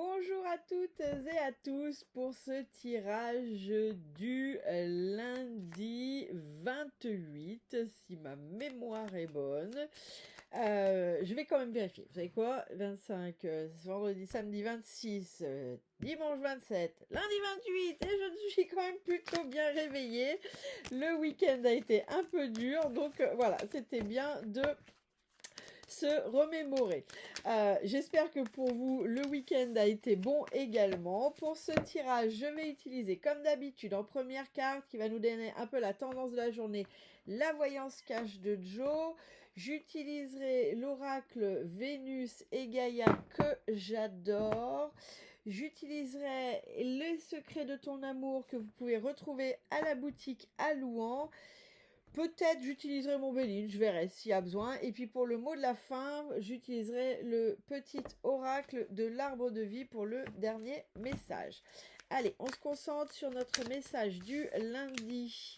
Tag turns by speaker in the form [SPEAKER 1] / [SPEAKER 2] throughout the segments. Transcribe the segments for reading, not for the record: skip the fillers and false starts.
[SPEAKER 1] Bonjour à toutes et à tous pour ce tirage du lundi 28, si ma mémoire est bonne. Je vais quand même vérifier. Vous savez quoi? 25, vendredi, samedi 26, dimanche 27, lundi 28, et je suis quand même plutôt bien réveillée. Le week-end a été un peu dur, donc voilà, c'était bien de se remémorer. J'espère que pour vous, le week-end a été bon également. Pour ce tirage, je vais utiliser, comme d'habitude, en première carte, qui va nous donner un peu la tendance de la journée, la voyance cash de Joe. J'utiliserai l'oracle Vénus et Gaïa que j'adore. J'utiliserai les secrets de ton amour que vous pouvez retrouver à la boutique à Louan. Peut-être j'utiliserai mon Béline, je verrai s'il y a besoin. Et puis pour le mot de la fin, j'utiliserai le petit oracle de l'arbre de vie pour le dernier message. Allez, on se concentre sur notre message du lundi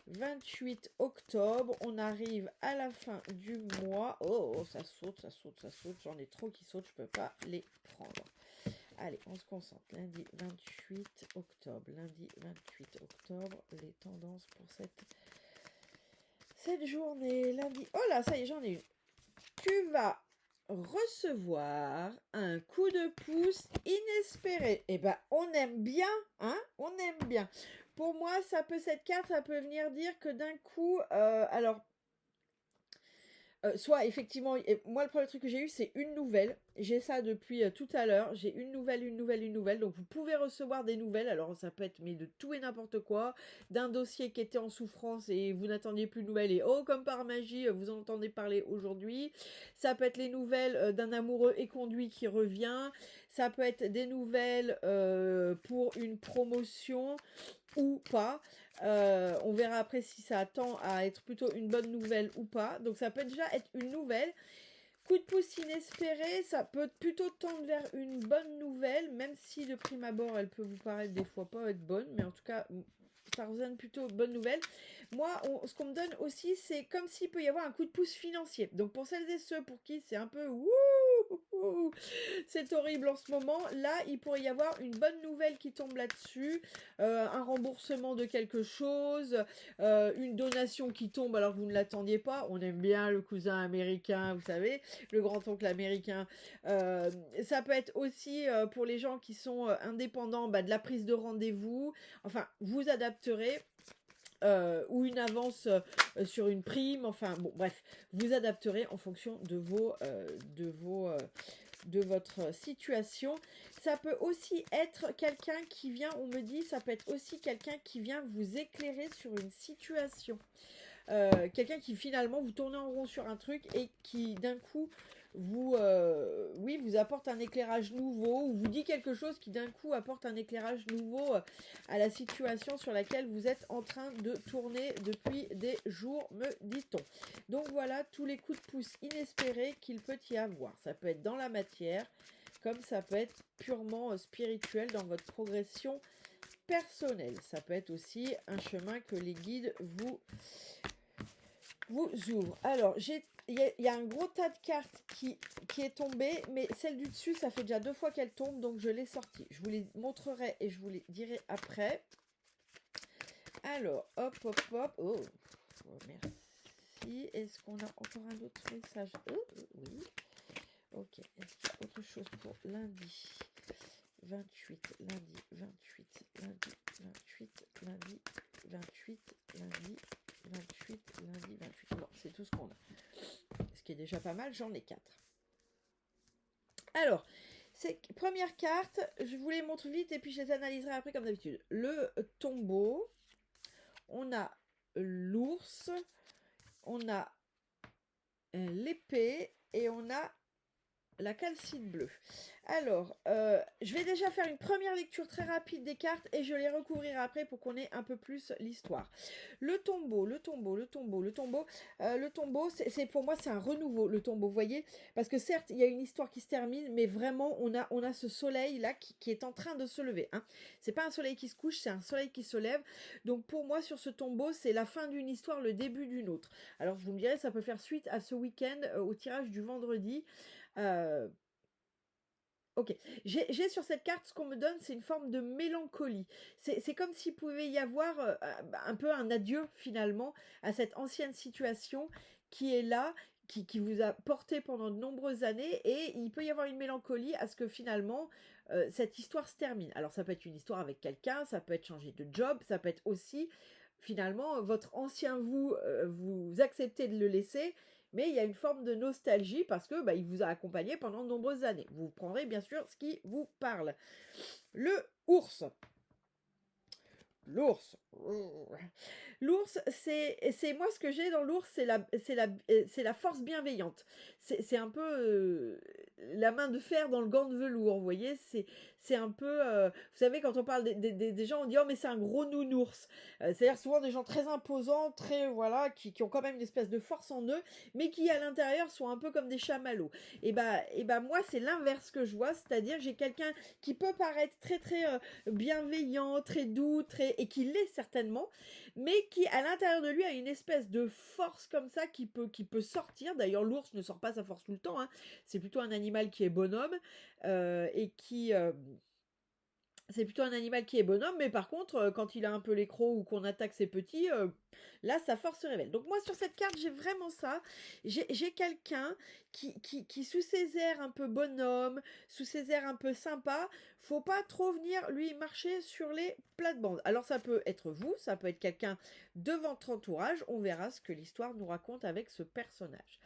[SPEAKER 1] 28 octobre. On arrive à la fin du mois. Oh, ça saute, ça saute, ça saute. J'en ai trop qui sautent, je ne peux pas les prendre. Allez, on se concentre. Lundi 28 octobre. Lundi 28 octobre, les tendances pour cette journée, lundi. Oh là, ça y est, j'en ai une. Tu vas recevoir un coup de pouce inespéré. Eh ben, on aime bien, hein? On aime bien. Pour moi, cette carte, ça peut venir dire que d'un coup, soit effectivement, moi le premier truc que j'ai eu c'est une nouvelle, j'ai ça depuis tout à l'heure, j'ai une nouvelle, donc vous pouvez recevoir des nouvelles, alors ça peut être mais de tout et n'importe quoi, d'un dossier qui était en souffrance et vous n'attendiez plus de nouvelles et oh comme par magie vous en entendez parler aujourd'hui, ça peut être les nouvelles d'un amoureux éconduit qui revient, ça peut être des nouvelles pour une promotion ou pas. On verra après si ça tend à être plutôt une bonne nouvelle ou pas. Donc ça peut déjà être une nouvelle. Coup de pouce inespéré, ça peut plutôt tendre vers une bonne nouvelle, même si de prime abord elle peut vous paraître des fois pas être bonne, mais en tout cas ça résonne plutôt bonne nouvelle. Moi, ce qu'on me donne aussi, c'est comme s'il peut y avoir un coup de pouce financier. Donc pour celles et ceux pour qui c'est un peu wouh, c'est horrible en ce moment, là il pourrait y avoir une bonne nouvelle qui tombe là-dessus, un remboursement de quelque chose, une donation qui tombe alors que vous ne l'attendiez pas. On aime bien le cousin américain, vous savez, le grand-oncle américain. Ça peut être aussi pour les gens qui sont indépendants, de la prise de rendez-vous. Enfin, vous adapterez. Ou une avance sur une prime, enfin bon bref, vous adapterez en fonction de votre situation. Ça peut aussi être quelqu'un qui vient, on me dit, ça peut être aussi quelqu'un qui vient vous éclairer sur une situation. Quelqu'un qui finalement vous tournez en rond sur un truc et qui d'un coup vous apporte un éclairage nouveau ou vous dit quelque chose qui d'un coup apporte un éclairage nouveau à la situation sur laquelle vous êtes en train de tourner depuis des jours, me dit-on. Donc voilà tous les coups de pouce inespérés qu'il peut y avoir. Ça peut être dans la matière comme ça peut être purement spirituel dans votre progression personnelle. Ça peut être aussi un chemin que les guides vous ouvrent. Alors, il y a un gros tas de cartes qui est tombé, mais celle du dessus, ça fait déjà 2 fois qu'elle tombe, donc je l'ai sortie. Je vous les montrerai et je vous les dirai après. Alors, hop, hop, hop. Oh, merci. Est-ce qu'on a encore un autre message? Oui. Ok. Est-ce qu'il y a autre chose pour lundi 28, lundi 28, lundi 28, lundi 28, lundi 28, lundi 28. Non, c'est tout ce qu'on a. Ce qui est déjà pas mal, j'en ai 4. Alors, première carte, je vous les montre vite et puis je les analyserai après comme d'habitude. Le tombeau, on a l'ours, on a l'épée et on a la calcite bleue. Alors, je vais déjà faire une première lecture très rapide des cartes et je les recouvrirai après pour qu'on ait un peu plus l'histoire. Le tombeau, c'est pour moi c'est un renouveau, le tombeau, vous voyez, parce que certes il y a une histoire qui se termine, mais vraiment on a ce soleil là qui est en train de se lever. Hein. C'est pas un soleil qui se couche, c'est un soleil qui se lève. Donc pour moi sur ce tombeau c'est la fin d'une histoire, le début d'une autre. Alors vous me direz ça peut faire suite à ce week-end au tirage du vendredi. Ok, j'ai sur cette carte, ce qu'on me donne, c'est une forme de mélancolie. C'est comme s'il pouvait y avoir un peu un adieu finalement à cette ancienne situation qui est là, qui vous a porté pendant de nombreuses années, et il peut y avoir une mélancolie à ce que finalement cette histoire se termine. Alors ça peut être une histoire avec quelqu'un, ça peut être changer de job, ça peut être aussi finalement votre ancien vous, vous acceptez de le laisser, mais il y a une forme de nostalgie parce que il vous a accompagné pendant de nombreuses années. Vous prendrez bien sûr ce qui vous parle. Le ours. L'ours. L'ours, c'est moi ce que j'ai dans l'ours, c'est la force bienveillante. C'est un peu la main de fer dans le gant de velours, vous voyez. C'est un peu, vous savez, quand on parle des gens, on dit oh mais c'est un gros nounours. C'est-à-dire souvent des gens très imposants, très voilà, qui ont quand même une espèce de force en eux, mais qui à l'intérieur sont un peu comme des chamallows. Et moi c'est l'inverse que je vois, c'est-à-dire j'ai quelqu'un qui peut paraître très très bienveillant, très doux, et qui l'est certainement, mais qui à l'intérieur de lui a une espèce de force comme ça qui peut sortir. D'ailleurs l'ours ne sort pas sa force tout le temps, hein. C'est plutôt un animal qui est bonhomme et qui c'est plutôt un animal qui est bonhomme, mais par contre, quand il a un peu les crocs ou qu'on attaque ses petits, là, sa force se révèle. Donc moi, sur cette carte, j'ai vraiment ça. J'ai quelqu'un qui, sous ses airs un peu bonhomme, sous ses airs un peu sympa, faut pas trop venir lui marcher sur les plates-bandes. Alors ça peut être vous, ça peut être quelqu'un de votre entourage. On verra ce que l'histoire nous raconte avec ce personnage.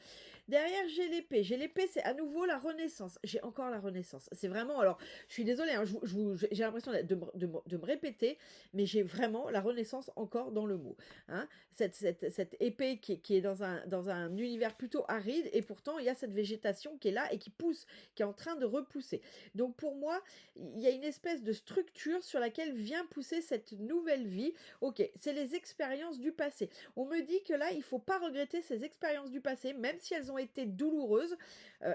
[SPEAKER 1] Derrière, j'ai l'épée. J'ai l'épée, c'est à nouveau la Renaissance. J'ai encore la Renaissance. C'est vraiment... Alors, je suis désolée, hein, j'ai l'impression de me répéter, mais j'ai vraiment la Renaissance encore dans le mot. Hein. Cette épée qui est dans un univers plutôt aride, et pourtant, il y a cette végétation qui est là et qui pousse, qui est en train de repousser. Donc, pour moi, il y a une espèce de structure sur laquelle vient pousser cette nouvelle vie. Ok, c'est les expériences du passé. On me dit que là, il faut pas regretter ces expériences du passé, même si elles ont été douloureuses. Euh,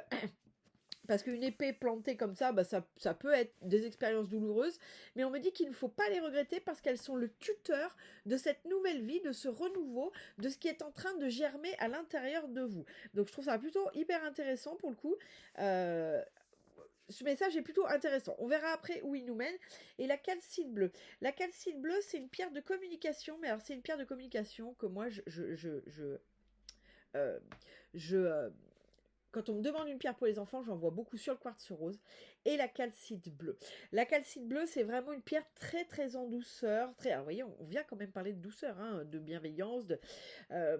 [SPEAKER 1] Parce qu'une épée plantée comme ça, ça peut être des expériences douloureuses, mais on me dit qu'il ne faut pas les regretter parce qu'elles sont le tuteur de cette nouvelle vie, de ce renouveau, de ce qui est en train de germer à l'intérieur de vous. Donc je trouve ça plutôt hyper intéressant pour le coup. Ce message est plutôt intéressant. On verra après où il nous mène. Et la calcite bleue. La calcite bleue, c'est une pierre de communication, mais alors c'est une pierre de communication que moi, euh, je quand on me demande une pierre pour les enfants, j'en vois beaucoup sur le quartz rose et la calcite bleue. La calcite bleue, c'est vraiment une pierre très très en douceur. Alors, vous voyez, on vient quand même parler de douceur, hein, de bienveillance. Euh,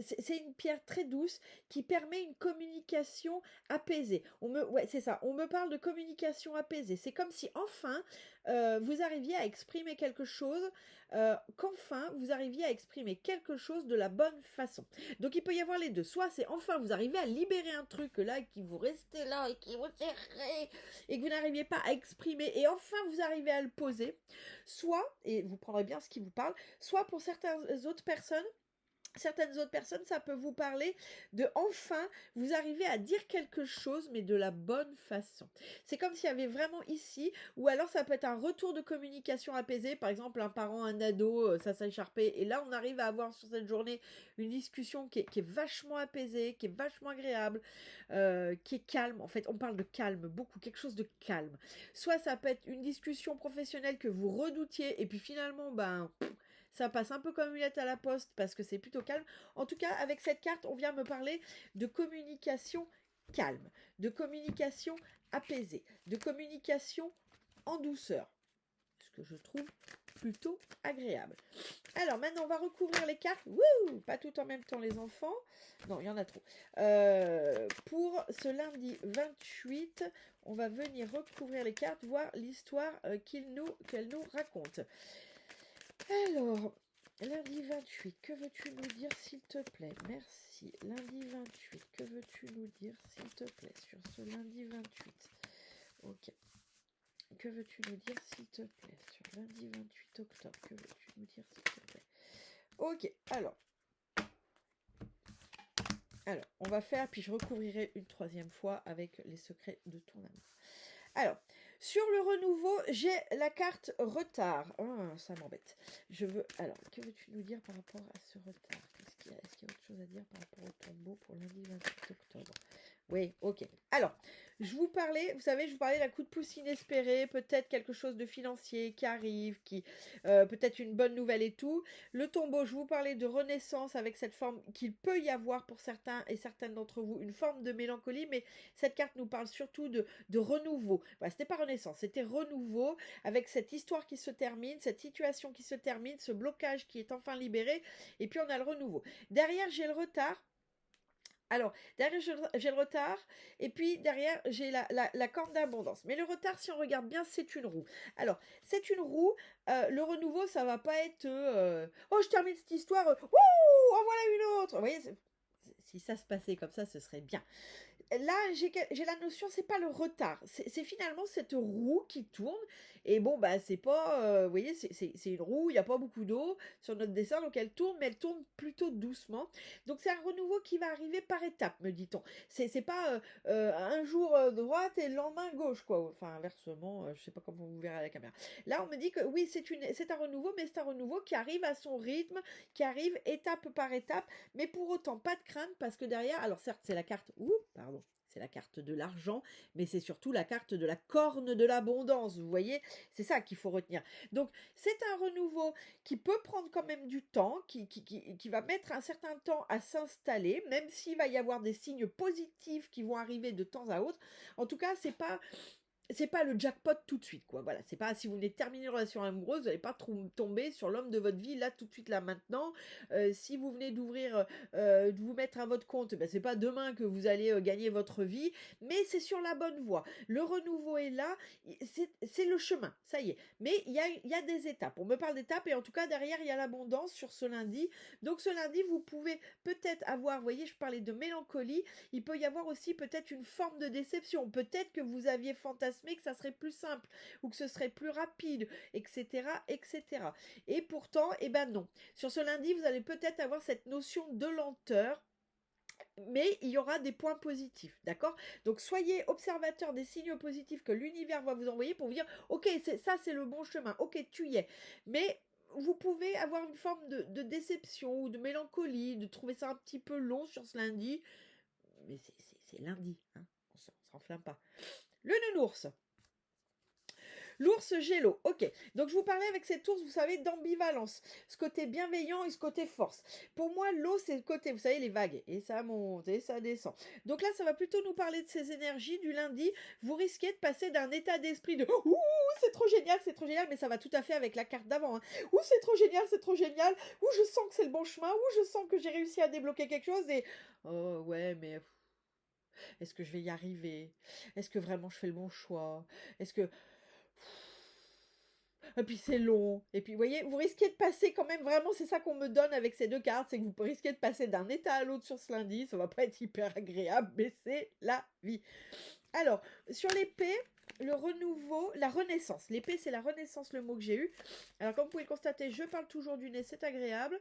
[SPEAKER 1] c'est une pierre très douce qui permet une communication apaisée. Ouais, c'est ça. On me parle de communication apaisée. C'est comme si enfin vous arriviez à exprimer quelque chose, qu'enfin vous arriviez à exprimer quelque chose de la bonne façon. Donc il peut y avoir les deux. Soit c'est enfin vous arrivez à libérer un truc là qui vous restez là et qui vous serrez et que vous n'arriviez pas à exprimer et enfin vous arrivez à le poser. Soit, et vous prendrez bien ce qui vous parle, soit pour certaines autres personnes, ça peut vous parler de enfin vous arrivez à dire quelque chose, mais de la bonne façon. C'est comme s'il y avait vraiment ici, ou alors ça peut être un retour de communication apaisé, par exemple un parent, un ado, ça s'est écharpé, et là on arrive à avoir sur cette journée une discussion qui est vachement apaisée, qui est vachement agréable, qui est calme. En fait, on parle de calme, beaucoup, quelque chose de calme. Soit ça peut être une discussion professionnelle que vous redoutiez, et puis finalement, ça passe un peu comme une lettre à la poste parce que c'est plutôt calme. En tout cas, avec cette carte, on vient me parler de communication calme, de communication apaisée, de communication en douceur. Ce que je trouve plutôt agréable. Alors maintenant, on va recouvrir les cartes. Wouh, pas tout en même temps les enfants. Non, il y en a trop. Pour ce lundi 28, on va venir recouvrir les cartes, voir l'histoire qu'elle nous raconte. Alors, lundi 28, que veux-tu nous dire s'il te plaît? Merci. Lundi 28, que veux-tu nous dire s'il te plaît sur ce lundi 28? Ok. Que veux-tu nous dire s'il te plaît sur lundi 28 octobre? Que veux-tu nous dire s'il te plaît? Ok, alors, on va faire, puis je recouvrirai une troisième fois avec les secrets de ton amour. Alors, sur le renouveau, j'ai la carte retard. Oh, ça m'embête. Alors, que veux-tu nous dire par rapport à ce retard? Est-ce qu'il y a autre chose à dire par rapport au tombeau pour lundi 28 octobre? Oui, ok. Alors, je vous parlais, vous savez, je vous parlais d'un coup de pouce inespéré, peut-être quelque chose de financier qui arrive, peut-être une bonne nouvelle et tout. Le tombeau, je vous parlais de renaissance avec cette forme qu'il peut y avoir pour certains et certaines d'entre vous, une forme de mélancolie, mais cette carte nous parle surtout de renouveau. Voilà, c'était pas renaissance, c'était renouveau avec cette histoire qui se termine, cette situation qui se termine, ce blocage qui est enfin libéré, et puis on a le renouveau. Derrière, j'ai le retard. Alors, derrière, j'ai le retard, et puis derrière, j'ai la corne d'abondance. Mais le retard, si on regarde bien, c'est une roue. Alors, c'est une roue, le renouveau, ça va pas être oh, je termine cette histoire, wouh, en voilà une autre. Vous voyez, si ça se passait comme ça, ce serait bien. Là, j'ai la notion, c'est pas le retard, c'est finalement cette roue qui tourne. Et bon, bah, c'est pas, vous voyez, c'est une roue, il n'y a pas beaucoup d'eau sur notre dessin, donc elle tourne, mais elle tourne plutôt doucement. Donc c'est un renouveau qui va arriver par étapes, me dit-on. C'est pas un jour droite et le lendemain gauche, quoi. Enfin, inversement, je sais pas comment vous verrez à la caméra. Là, on me dit que oui, c'est un renouveau, mais c'est un renouveau qui arrive à son rythme, qui arrive étape par étape, mais pour autant, pas de crainte, parce que derrière, alors certes, c'est la carte, pardon, c'est la carte de l'argent, mais c'est surtout la carte de la corne de l'abondance, vous voyez, c'est ça qu'il faut retenir. Donc, c'est un renouveau qui peut prendre quand même du temps, qui va mettre un certain temps à s'installer, même s'il va y avoir des signes positifs qui vont arriver de temps à autre. En tout cas, c'est pas le jackpot tout de suite, quoi. Voilà, c'est pas si vous venez de terminer une relation amoureuse, vous n'allez pas tomber sur l'homme de votre vie là tout de suite là maintenant. Si vous venez d'ouvrir, de vous mettre à votre compte, ben, c'est pas demain que vous allez gagner votre vie, mais c'est sur la bonne voie. Le renouveau est là, c'est le chemin, ça y est. Mais il y a des étapes. On me parle d'étapes et en tout cas derrière il y a l'abondance sur ce lundi. Donc ce lundi vous pouvez peut-être avoir, vous voyez, je parlais de mélancolie, il peut y avoir aussi peut-être une forme de déception. Peut-être que vous aviez fantasmé que ça serait plus simple ou que ce serait plus rapide, etc., etc. Et pourtant, eh ben non. Sur ce lundi, vous allez peut-être avoir cette notion de lenteur, mais il y aura des points positifs, d'accord? Donc soyez observateur des signaux positifs que l'univers va vous envoyer pour vous dire, ok, ça c'est le bon chemin, ok, tu y es. Mais vous pouvez avoir une forme de déception ou de mélancolie, de trouver ça un petit peu long sur ce lundi, mais c'est lundi, hein? On s'enflamme pas. Le nounours. L'ours gélo, ok. Donc je vous parlais avec cet ours, vous savez, d'ambivalence. Ce côté bienveillant et ce côté force. Pour moi, l'eau, c'est le côté, vous savez, les vagues. Et ça monte et ça descend. Donc là, ça va plutôt nous parler de ces énergies du lundi. Vous risquez de passer d'un état d'esprit de « Ouh, c'est trop génial », mais ça va tout à fait avec la carte d'avant. Hein. « Ouh, c'est trop génial, c'est trop génial. Ouh, je sens que c'est le bon chemin. Ouh, je sens que j'ai réussi à débloquer quelque chose. » Et « Oh, ouais, mais... » Est-ce que je vais y arriver? Est-ce que vraiment je fais le bon choix? Est-ce que... Et puis c'est long. Et puis, vous voyez, vous risquez de passer quand même, vraiment, c'est ça qu'on me donne avec ces deux cartes, c'est que vous risquez de passer d'un état à l'autre sur ce lundi. Ça va pas être hyper agréable, mais c'est la vie. Alors, sur l'épée, le renouveau, la renaissance. L'épée, c'est la renaissance, le mot que j'ai eu. Alors, comme vous pouvez le constater, je parle toujours du nez, c'est agréable.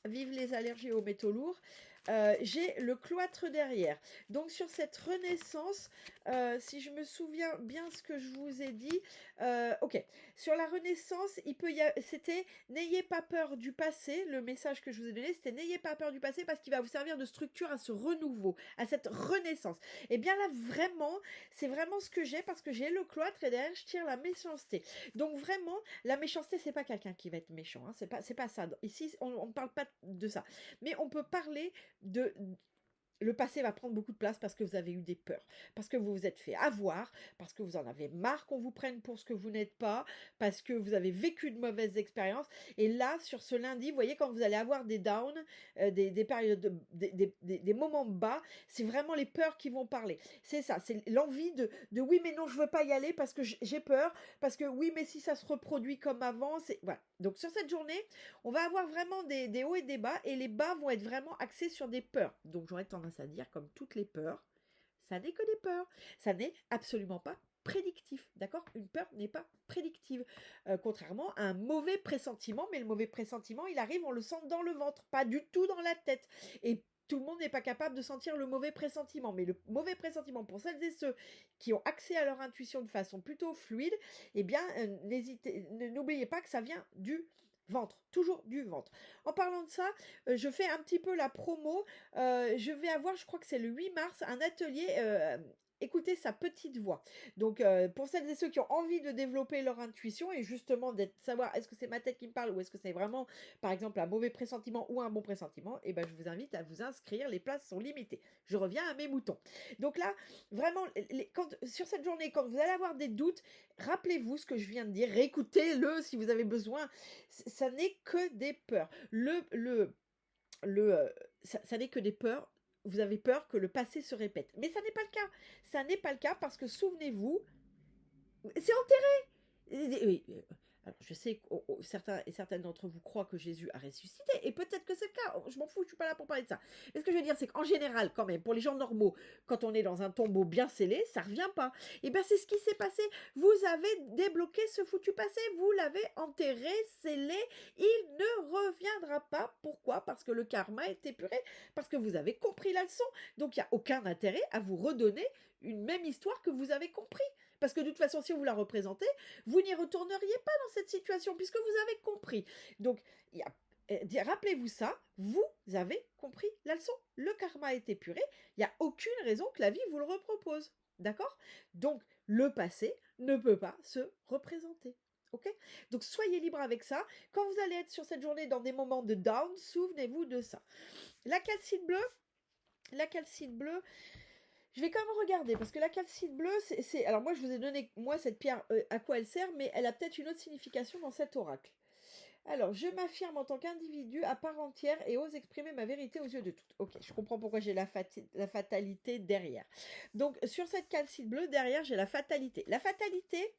[SPEAKER 1] Vive les allergies aux métaux lourds. J'ai le cloître derrière. Donc sur cette renaissance, si je me souviens bien ce que je vous ai dit, ok. Sur la renaissance, c'était n'ayez pas peur du passé. Le message que je vous ai donné, c'était n'ayez pas peur du passé parce qu'il va vous servir de structure à ce renouveau, à cette renaissance. Et bien là, vraiment, c'est vraiment ce que j'ai parce que j'ai le cloître et derrière, je tire la méchanceté. Donc vraiment, la méchanceté, c'est pas quelqu'un qui va être méchant. Hein, c'est pas ça. Ici, on ne parle pas de ça. Mais on peut parler de... Le passé va prendre beaucoup de place parce que vous avez eu des peurs, parce que vous vous êtes fait avoir, parce que vous en avez marre qu'on vous prenne pour ce que vous n'êtes pas, parce que vous avez vécu de mauvaises expériences. Et là, sur ce lundi, vous voyez, quand vous allez avoir des downs, des périodes, des moments bas, c'est vraiment les peurs qui vont parler. C'est ça, c'est l'envie de oui, mais non, je veux pas y aller parce que j'ai peur, parce que oui, mais si ça se reproduit comme avant, voilà. Donc sur cette journée, on va avoir vraiment des hauts et des bas, et les bas vont être vraiment axés sur des peurs. Donc j'aurais tendance à dire, comme toutes les peurs, ça n'est que des peurs. Ça n'est absolument pas prédictif, d'accord? Une peur n'est pas prédictive, contrairement à un mauvais pressentiment, mais le mauvais pressentiment, il arrive, on le sent dans le ventre, pas du tout dans la tête. Et tout le monde n'est pas capable de sentir le mauvais pressentiment, mais le mauvais pressentiment, pour celles et ceux qui ont accès à leur intuition de façon plutôt fluide, eh bien, n'oubliez pas que ça vient du Ventre, toujours du ventre. En parlant de ça, je fais un petit peu la promo. Je vais avoir, je crois que c'est le 8 mars, un atelier écouter sa petite voix. Donc, pour celles et ceux qui ont envie de développer leur intuition et justement savoir est-ce que c'est ma tête qui me parle ou est-ce que c'est vraiment, par exemple, un mauvais pressentiment ou un bon pressentiment, eh ben, je vous invite à vous inscrire. Les places sont limitées. Je reviens à mes moutons. Donc là, vraiment, sur cette journée, quand vous allez avoir des doutes, rappelez-vous ce que je viens de dire. Réécoutez-le si vous avez besoin. Ça n'est que des peurs. Ça n'est que des peurs. Vous avez peur que le passé se répète. Mais ça n'est pas le cas. Ça n'est pas le cas parce que souvenez-vous, c'est enterré. Oui, alors je sais que certains et certaines d'entre vous croient que Jésus a ressuscité, et peut-être que c'est le cas. Je m'en fous, je suis pas là pour parler de ça. Mais ce que je veux dire, c'est qu'en général, quand même, pour les gens normaux, quand on est dans un tombeau bien scellé, ça revient pas. Et bien c'est ce qui s'est passé. Vous avez débloqué ce foutu passé, vous l'avez enterré, scellé, il ne reviendra pas. Pourquoi? Parce que le karma est épuré, parce que vous avez compris la leçon. Donc il n'y a aucun intérêt à vous redonner une même histoire que vous avez compris. Parce que de toute façon, si vous la représentez, vous n'y retourneriez pas dans cette situation, puisque vous avez compris. Donc, rappelez-vous ça, vous avez compris la leçon. Le karma est épuré, il n'y a aucune raison que la vie vous le repropose. D'accord? Donc, le passé ne peut pas se représenter. Ok? Donc, soyez libre avec ça. Quand vous allez être sur cette journée dans des moments de down, souvenez-vous de ça. La calcite bleue, je vais quand même regarder, parce que la calcite bleue, c'est... Alors moi, je vous ai donné, moi, cette pierre, à quoi elle sert, mais elle a peut-être une autre signification dans cet oracle. Alors, je m'affirme en tant qu'individu à part entière et ose exprimer ma vérité aux yeux de toutes. Ok, je comprends pourquoi j'ai la fatalité derrière. Donc, sur cette calcite bleue, derrière, j'ai la fatalité. La fatalité,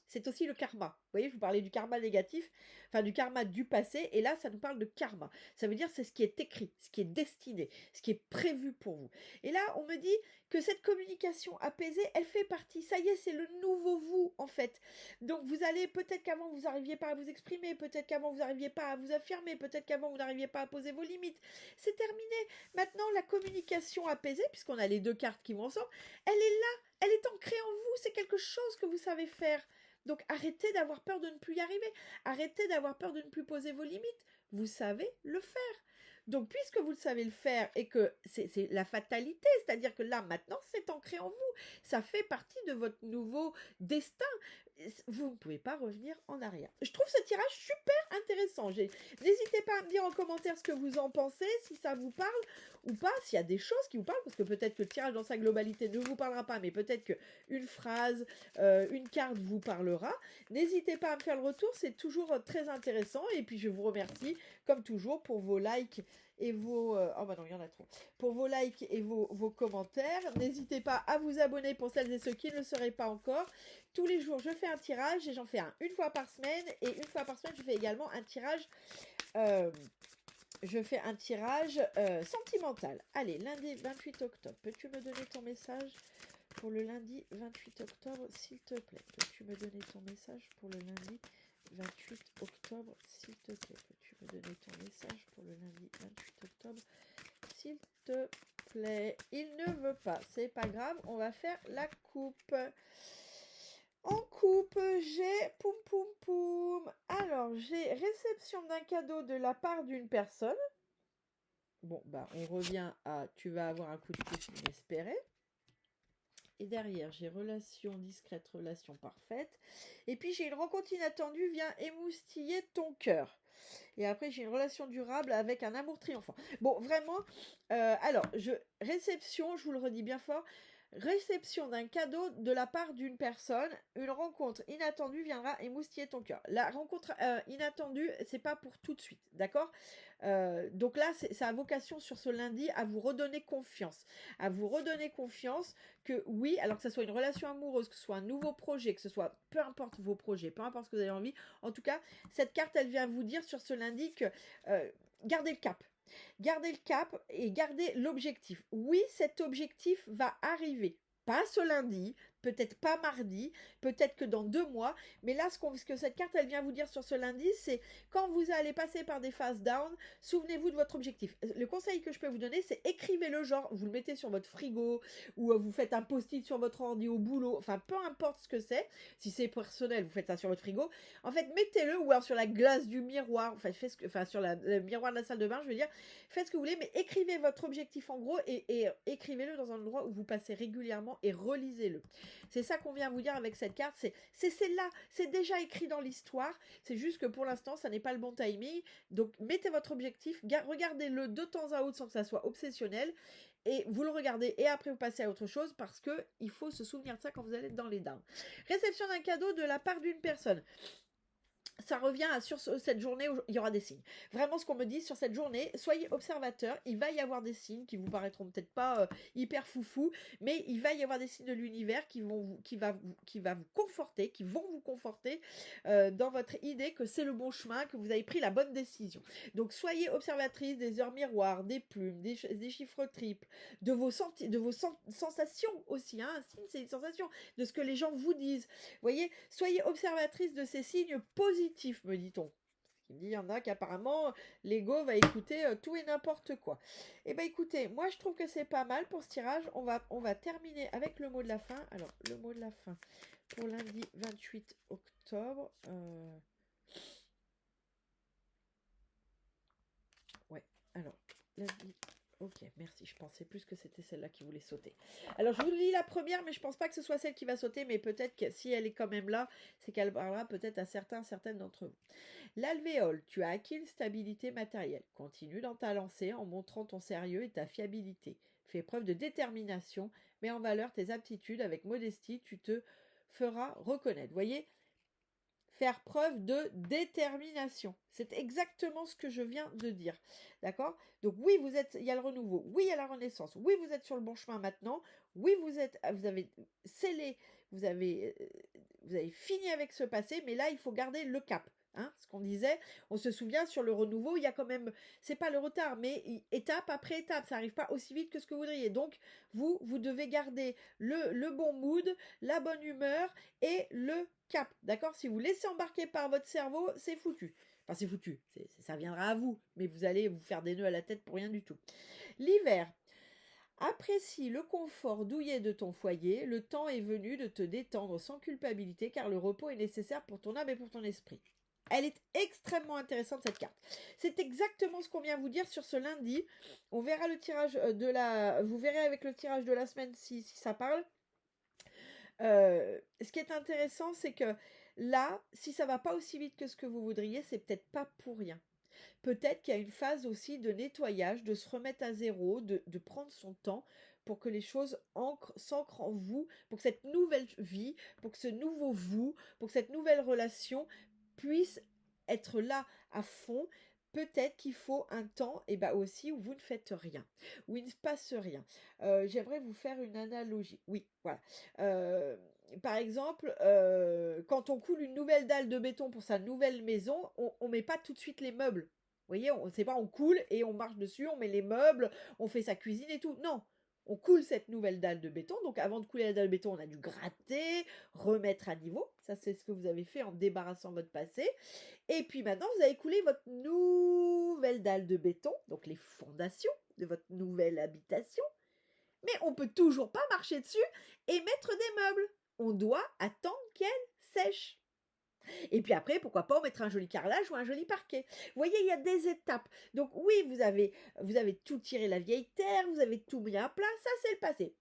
[SPEAKER 1] c'est aussi le karma. Vous voyez, je vous parlais du karma négatif, enfin du karma du passé, et là, ça nous parle de karma. Ça veut dire c'est ce qui est écrit, ce qui est destiné, ce qui est prévu pour vous. Et là, on me dit que cette communication apaisée, elle fait partie. Ça y est, c'est le nouveau vous, en fait. Donc, vous allez, peut-être qu'avant, vous n'arriviez pas à vous exprimer, peut-être qu'avant, vous n'arriviez pas à vous affirmer, peut-être qu'avant, vous n'arriviez pas à poser vos limites. C'est terminé. Maintenant, la communication apaisée, puisqu'on a les deux cartes qui vont ensemble, elle est là, elle est ancrée en vous, c'est quelque chose que vous savez faire. Donc arrêtez d'avoir peur de ne plus y arriver. Arrêtez d'avoir peur de ne plus poser vos limites. Vous savez le faire. Donc puisque vous le savez le faire et que c'est la fatalité, c'est-à-dire que là maintenant c'est ancré en vous, ça fait partie de votre nouveau destin. Vous ne pouvez pas revenir en arrière. Je trouve ce tirage super intéressant. N'hésitez pas à me dire en commentaire ce que vous en pensez, si ça vous parle ou pas, s'il y a des choses qui vous parlent, parce que peut-être que le tirage dans sa globalité ne vous parlera pas, mais peut-être qu'une phrase, une carte vous parlera. N'hésitez pas à me faire le retour, c'est toujours très intéressant. Et puis je vous remercie, comme toujours, pour vos likes et vos... oh bah non, il y en a trop. Pour vos likes et vos commentaires. N'hésitez pas à vous abonner pour celles et ceux qui ne le seraient pas encore. Tous les jours, je fais un tirage et j'en fais un une fois par semaine. Et une fois par semaine, je fais également un tirage... sentimental. Allez, lundi 28 octobre, peux-tu me donner ton message pour le lundi 28 octobre, s'il te plaît? Peux-tu me donner ton message pour le lundi 28 octobre, s'il te plaît? Peux-tu me donner ton message pour le lundi 28 octobre, s'il te plaît? Il ne veut pas, c'est pas grave, on va faire la coupe. En coupe, j'ai poum poum poum. Alors, j'ai réception d'un cadeau de la part d'une personne. Bon, bah, on revient à tu vas avoir un coup de pouce inespéré. Et derrière, j'ai relation discrète, relation parfaite. Et puis, j'ai une rencontre inattendue vient émoustiller ton cœur. Et après, j'ai une relation durable avec un amour triomphant. Bon, vraiment, alors, réception, je vous le redis bien fort, réception d'un cadeau de la part d'une personne, une rencontre inattendue viendra émoustiller ton cœur. La rencontre inattendue, c'est pas pour tout de suite, d'accord? Donc là, ça a vocation sur ce lundi à vous redonner confiance. À vous redonner confiance que oui, alors que ce soit une relation amoureuse, que ce soit un nouveau projet, que ce soit peu importe vos projets, peu importe ce que vous avez envie, en tout cas, cette carte, elle vient vous dire sur ce lundi que gardez le cap. Gardez le cap et gardez l'objectif. Oui, cet objectif va arriver. Pas ce lundi, peut-être pas mardi, peut-être que dans 2 mois, mais là, ce que cette carte, elle vient vous dire sur ce lundi, c'est quand vous allez passer par des phases down, souvenez-vous de votre objectif. Le conseil que je peux vous donner, c'est écrivez-le, genre, vous le mettez sur votre frigo, ou vous faites un post-it sur votre ordi au boulot, enfin, peu importe ce que c'est, si c'est personnel, vous faites ça sur votre frigo, en fait, mettez-le, ou alors sur la glace du miroir, enfin, sur le miroir de la salle de bain, je veux dire, faites ce que vous voulez, mais écrivez votre objectif en gros, et écrivez-le dans un endroit où vous passez régulièrement, et relisez-le. C'est ça qu'on vient vous dire avec cette carte, c'est celle-là, c'est déjà écrit dans l'histoire, c'est juste que pour l'instant, ça n'est pas le bon timing, donc mettez votre objectif, regardez-le de temps à autre sans que ça soit obsessionnel, et vous le regardez, et après vous passez à autre chose, parce que il faut se souvenir de ça quand vous allez être dans les downs. Réception d'un cadeau de la part d'une personne. Ça revient sur cette journée où il y aura des signes. Vraiment, ce qu'on me dit sur cette journée, soyez observateurs, il va y avoir des signes qui vous paraîtront peut-être pas hyper foufou, mais il va y avoir des signes de l'univers qui vont vous conforter, qui vont vous conforter dans votre idée que c'est le bon chemin, que vous avez pris la bonne décision. Donc, soyez observatrice des heures miroirs, des plumes, des chiffres triples, de vos sensations aussi. Hein. Un signe, c'est une sensation de ce que les gens vous disent. Voyez, soyez observatrice de ces signes positifs, me dit-on. Il y en a qu'apparemment, l'ego va écouter tout et n'importe quoi. Eh bien, écoutez, moi, je trouve que c'est pas mal pour ce tirage. On va terminer avec le mot de la fin. Alors, le mot de la fin pour lundi 28 octobre. Ouais, alors, lundi... Ok, merci. Je pensais plus que c'était celle-là qui voulait sauter. Alors, je vous lis la première, mais je pense pas que ce soit celle qui va sauter, mais peut-être que si elle est quand même là, c'est qu'elle parlera peut-être à certaines d'entre vous. L'alvéole, tu as acquis une stabilité matérielle. Continue dans ta lancée en montrant ton sérieux et ta fiabilité. Fais preuve de détermination, mets en valeur tes aptitudes avec modestie, tu te feras reconnaître. Voyez, faire preuve de détermination. C'est exactement ce que je viens de dire. D'accord? Donc oui, il y a le renouveau. Oui, il y a la renaissance. Oui, vous êtes sur le bon chemin maintenant. Oui, vous avez scellé, vous avez fini avec ce passé, mais là, il faut garder le cap. Hein, ce qu'on disait, on se souvient sur le renouveau, il y a quand même, c'est pas le retard, mais étape après étape, ça n'arrive pas aussi vite que ce que vous voudriez. Donc, vous devez garder le bon mood, la bonne humeur et le cap. D'accord? Si vous laissez embarquer par votre cerveau, c'est foutu. Enfin, c'est foutu. Ça viendra à vous, mais vous allez vous faire des nœuds à la tête pour rien du tout. L'hiver. Apprécie le confort douillet de ton foyer. Le temps est venu de te détendre sans culpabilité, car le repos est nécessaire pour ton âme et pour ton esprit. Elle est extrêmement intéressante, cette carte. C'est exactement ce qu'on vient vous dire sur ce lundi. On verra le tirage vous verrez avec le tirage de la semaine si ça parle. Ce qui est intéressant, c'est que là, si ça va pas aussi vite que ce que vous voudriez, c'est peut-être pas pour rien. Peut-être qu'il y a une phase aussi de nettoyage, de se remettre à zéro, de prendre son temps pour que les choses s'ancrent en vous, pour que cette nouvelle vie, pour que ce nouveau vous, pour que cette nouvelle relation puisse être là à fond. Peut-être qu'il faut un temps, et ben aussi, où vous ne faites rien, où il ne se passe rien. J'aimerais vous faire une analogie. Oui, voilà. Par exemple, quand on coule une nouvelle dalle de béton pour sa nouvelle maison, on ne met pas tout de suite les meubles. Vous voyez, c'est pas on coule et on marche dessus, on met les meubles, on fait sa cuisine et tout. Non, on coule cette nouvelle dalle de béton. Donc avant de couler la dalle de béton, on a dû gratter, remettre à niveau. Ça, c'est ce que vous avez fait en débarrassant votre passé. Et puis maintenant, vous avez coulé votre nouvelle dalle de béton, donc les fondations de votre nouvelle habitation. Mais on peut toujours pas marcher dessus et mettre des meubles. On doit attendre qu'elle sèche. Et puis après, pourquoi pas, on mettre un joli carrelage ou un joli parquet. Vous voyez, il y a des étapes. Donc oui, vous avez tout tiré la vieille terre, vous avez tout mis à plat, ça c'est le passé.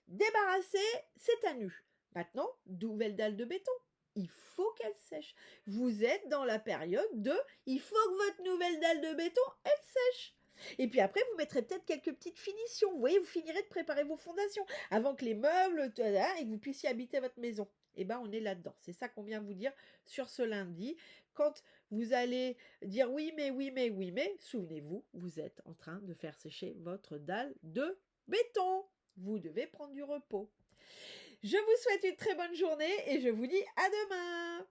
[SPEAKER 1] Débarrassé, c'est à nu. Maintenant, nouvelle dalle de béton. Il faut qu'elle sèche. Vous êtes dans la période de il faut que votre nouvelle dalle de béton, elle sèche. Et puis après, vous mettrez peut-être quelques petites finitions. Vous voyez, vous finirez de préparer vos fondations avant que les meubles, et que vous puissiez habiter votre maison. Eh bien, on est là-dedans. C'est ça qu'on vient vous dire sur ce lundi. Quand vous allez dire oui, mais, souvenez-vous, vous êtes en train de faire sécher votre dalle de béton. Vous devez prendre du repos. Je vous souhaite une très bonne journée et je vous dis à demain.